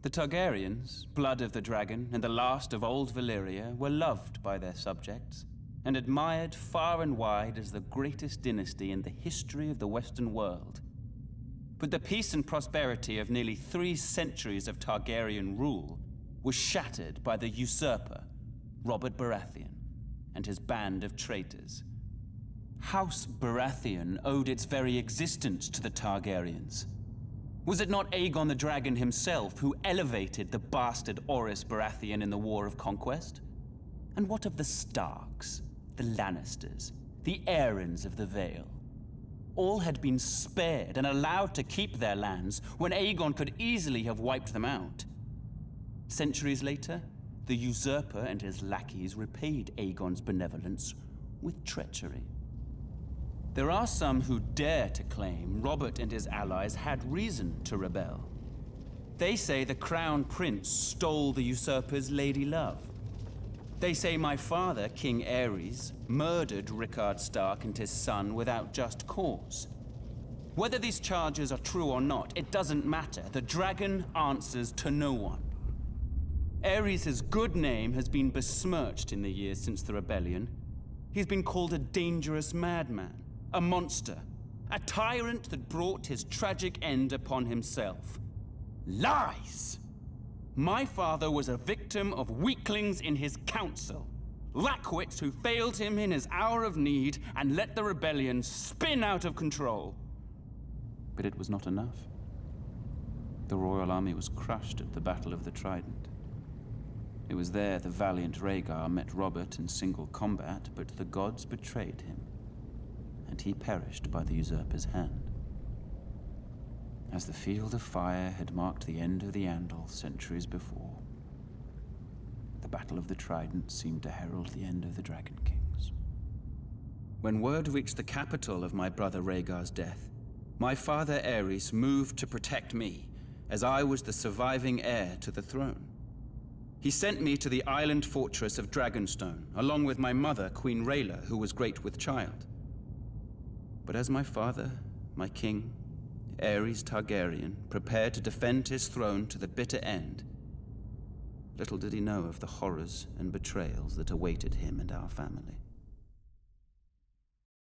The Targaryens, blood of the dragon and the last of old Valyria, were loved by their subjects and admired far and wide as the greatest dynasty in the history of the Western world. But the peace and prosperity of nearly 3 centuries of Targaryen rule was shattered by the usurper, Robert Baratheon, and his band of traitors. House Baratheon owed its very existence to the Targaryens. Was it not Aegon the Dragon himself who elevated the bastard Orys Baratheon in the War of Conquest? And what of the Starks, the Lannisters, the Aarons of the Vale? All had been spared and allowed to keep their lands when Aegon could easily have wiped them out. Centuries later, the usurper and his lackeys repaid Aegon's benevolence with treachery. There are some who dare to claim Robert and his allies had reason to rebel. They say the Crown Prince stole the usurper's lady love. They say my father, King Aerys, murdered Rickard Stark and his son without just cause. Whether these charges are true or not, it doesn't matter. The dragon answers to no one. Aerys' good name has been besmirched in the years since the rebellion. He's been called a dangerous madman, a monster, a tyrant that brought his tragic end upon himself. Lies! My father was a victim of weaklings in his council, lackwits who failed him in his hour of need and let the rebellion spin out of control. But it was not enough. The royal army was crushed at the Battle of the Trident. It was there the valiant Rhaegar met Robert in single combat, but the gods betrayed him, and he perished by the usurper's hand. As the Field of Fire had marked the end of the Andal centuries before, the Battle of the Trident seemed to herald the end of the Dragon Kings. When word reached the capital of my brother Rhaegar's death, my father Aerys moved to protect me, as I was the surviving heir to the throne. He sent me to the island fortress of Dragonstone, along with my mother, Queen Rhaela, who was great with child. But as my father, my king, Aerys Targaryen, prepared to defend his throne to the bitter end, little did he know of the horrors and betrayals that awaited him and our family.